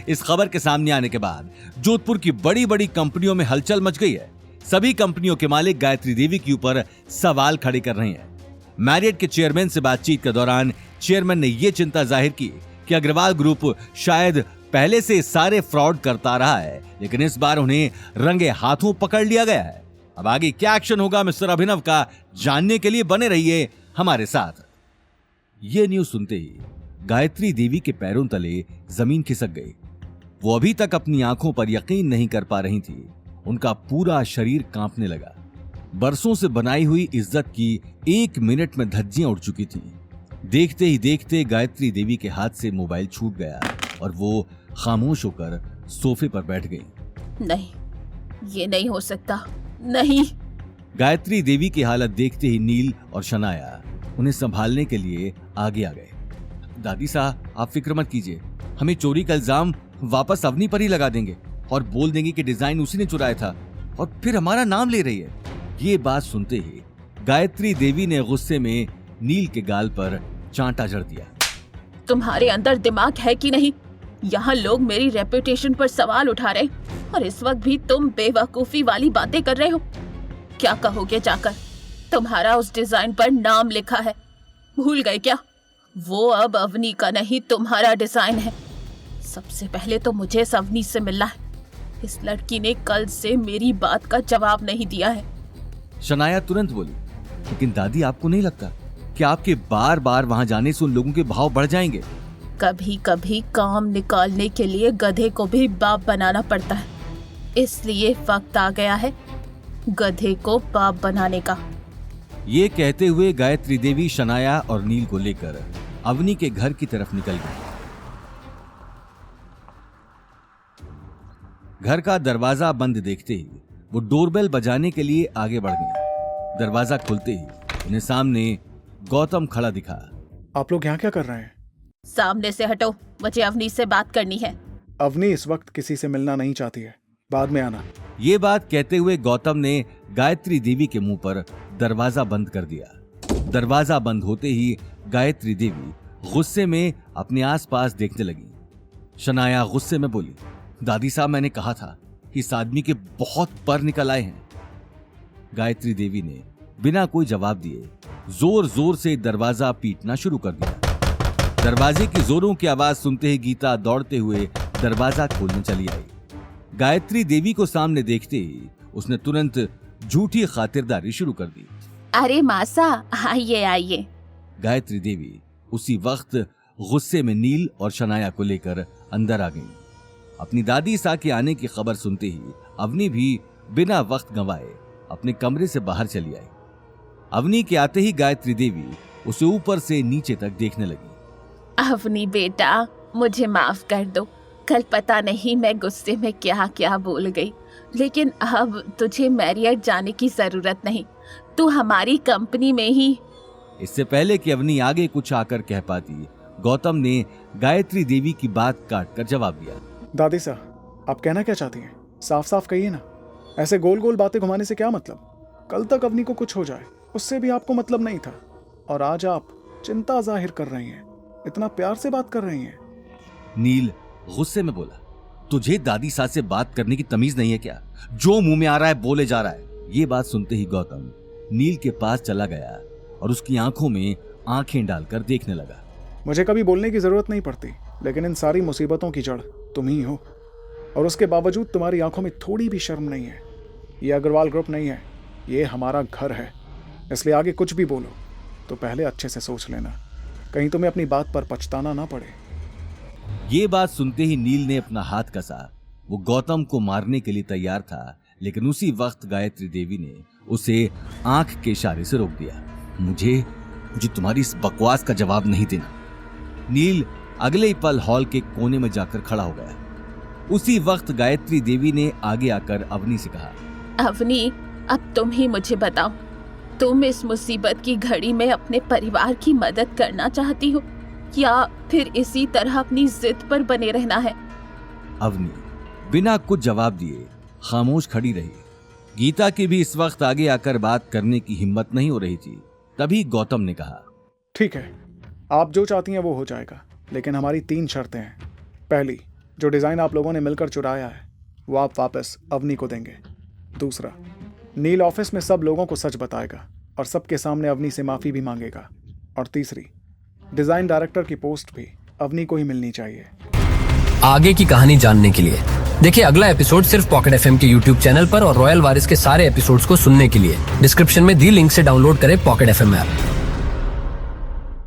इस खबर के सामने आने के बाद जोधपुर की बड़ी बड़ी कंपनियों में हलचल मच गई है। सभी कंपनियों के मालिक गायत्री देवी के ऊपर सवाल खड़े कर रहे हैं। मैरियट के चेयरमैन से बातचीत के दौरान चेयरमैन ने यह चिंता जाहिर की कि अग्रवाल ग्रुप शायद पहले से सारे फ्रॉड करता रहा है, लेकिन इस बार उन्हें रंगे हाथों पकड़ लिया गया है। अब आगे क्या एक्शन होगा मिस्टर अभिनव का जानने के लिए बने रहिए हमारे साथ। ये न्यूज सुनते ही गायत्री देवी के पैरों तले जमीन खिसक गई। वो अभी तक अपनी आंखों पर यकीन नहीं कर पा रही थी। उनका पूरा शरीर कांपने लगा। बरसों से बनाई हुई इज्जत की 1 मिनट में धज्जियां उड़ चुकी थी। देखते ही देखते गायत्री देवी के हाथ से मोबाइल छूट गया और वो खामोश होकर सोफे पर बैठ गई। नहीं, ये नहीं हो सकता, नहीं। गायत्री देवी की हालत देखते ही नील और शनाया उन्हें संभालने के लिए आगे आ गए। दादी साहब, आप फिक्र मत कीजिए, हमें चोरी का इल्जाम वापस अवनी पर ही लगा देंगे और बोल देंगे कि डिजाइन उसी ने चुराया था और फिर हमारा नाम ले रही है। ये बात सुनते ही गायत्री देवी ने गुस्से में नील के गाल पर चांटा जड़ दिया। तुम्हारे अंदर दिमाग है कि नहीं? यहाँ लोग मेरी रेपुटेशन पर सवाल उठा रहे और इस वक्त भी तुम बेवकूफी वाली बातें कर रहे हो। क्या कहोगे जाकर? तुम्हारा उस डिजाइन पर नाम लिखा है, भूल गए क्या? वो अब अवनी का नहीं, तुम्हारा डिजाइन है। सबसे पहले तो मुझे इस अवनी से मिलना है। इस लड़की ने कल से मेरी बात का जवाब नहीं दिया है। शनाया तुरंत बोली, लेकिन दादी, आपको नहीं लगता कि आपके बार बार वहां जाने से उन लोगों के भाव बढ़ जाएंगे? कभी कभी काम निकालने के लिए गधे को भी बाप बनाना पड़ता है, इसलिए वक्त आ गया है गधे को बाप बनाने का। ये कहते हुए गायत्री देवी शनाया और नील को लेकर अवनी के घर की तरफ निकल गई। घर का दरवाजा बंद देखते ही वो डोरबेल बजाने के लिए आगे बढ़ गई। दरवाजा खुलते ही उन्हें सामने गौतम खड़ा दिखा। आप लोग यहाँ क्या कर रहे हैं? सामने से हटो, मुझे अवनी से बात करनी है। अवनी इस वक्त किसी से मिलना नहीं चाहती है, बाद में आना। ये बात कहते हुए गौतम ने गायत्री देवी के मुंह पर दरवाजा बंद कर दिया। दरवाजा बंद होते ही गायत्री देवी गुस्से में अपने आसपास देखने लगी। शनाया गुस्से में बोली, दादी साहब, मैंने कहा था इस आदमी के बहुत पर निकल आए हैं। गायत्री देवी ने बिना कोई जवाब दिए जोर जोर से दरवाजा पीटना शुरू कर दिया। दरवाजे की जोरों की आवाज सुनते ही गीता दौड़ते हुए दरवाजा खोलने चली आई। गायत्री देवी को सामने देखते ही उसने तुरंत झूठी खातिरदारी शुरू कर दी। अरे मासा, आइए आइए। गायत्री देवी उसी वक्त गुस्से में नील और शनाया को लेकर अंदर आ गई। अपनी दादी सा के आने की खबर सुनते ही अवनी भी बिना वक्त गंवाए अपने कमरे से बाहर चली आई। अवनी के आते ही गायत्री देवी उसे ऊपर से नीचे तक देखने लगी। अवनी बेटा, मुझे माफ कर दो। कल पता नहीं मैं गुस्से में क्या क्या बोल गई, लेकिन अब तुझे मैरियट जाने की जरूरत नहीं, तू हमारी कंपनी में ही। इससे पहले कि अवनी आगे कुछ आकर कह पाती, गौतम ने गायत्री देवी की बात काटकर जवाब दिया। दादी साहब, आप कहना क्या चाहती हैं? साफ साफ कहिए ना। ऐसे गोल गोल बातें घुमाने से क्या मतलब? कल तक अवनी को कुछ हो जाए, उससे भी आपको मतलब नहीं था, और आज आप चिंता जाहिर कर रही हैं, इतना प्यार से बात कर रही हैं। नील गुस्से में बोला, तुझे दादी सास से बात करने की तमीज नहीं है क्या? जो मुंह में आ रहा है बोले जा रहा है। ये बात सुनते ही गौतम नील के पास चला गया और उसकी आंखों में आंखें डालकर देखने लगा। मुझे कभी बोलने की जरूरत नहीं पड़ती, लेकिन इन सारी मुसीबतों की जड़ तुम ही हो, और उसके बावजूद तुम्हारी आंखों में थोड़ी भी शर्म नहीं है। ये अग्रवाल ग्रुप नहीं है, ये हमारा घर है, इसलिए आगे कुछ भी बोलो तो पहले अच्छे से सोच लेना, कहीं तुम्हें अपनी बात पर पछताना ना पड़े। ये बात सुनते ही नील ने अपना हाथ कसा। वो गौतम को मारने के लिए तैयार था, लेकिन उसी वक्त गायत्री देवी ने उसे आंख के इशारे से रोक दिया। मुझे तुम्हारी इस बकवास का जवाब नहीं देना। नील अगले ही पल हॉल के कोने में जाकर खड़ा हो गया। उसी वक्त गायत्री देवी ने आगे आकर अवनी से कहा, अवनी, अब तुम ही मुझे बताओ, तुम इस मुसीबत की घड़ी में अपने परिवार की मदद करना चाहती हो या फिर इसी तरह अपनी जिद पर बने रहना है? अवनी बिना कुछ जवाब दिए खामोश खड़ी रही। गीता की भी इस वक्त आगे आकर बात करने की हिम्मत नहीं हो रही थी। तभी गौतम ने कहा, ठीक है, आप जो चाहती हैं वो हो जाएगा, लेकिन हमारी 3 शर्तें हैं। पहली, जो डिज़ाइन आप लोगों ने मिलकर चुराया है वो आप वापस अवनी को देंगे। दूसरा, नील ऑफिस में सब लोगों को सच बताएगा और सबके सामने अवनी से माफ़ी भी मांगेगा। और तीसरी, डिज़ाइन डायरेक्टर की पोस्ट भी अवनी को ही मिलनी चाहिए। आगे की कहानी जानने के लिए देखिए अगला एपिसोड सिर्फ पॉकेट एफएम के यूट्यूब चैनल पर और रॉयल वारिस के सारे एपिसोड्स को सुनने के लिए डिस्क्रिप्शन में दी लिंक से डाउनलोड करें पॉकेट एफएम ऐप।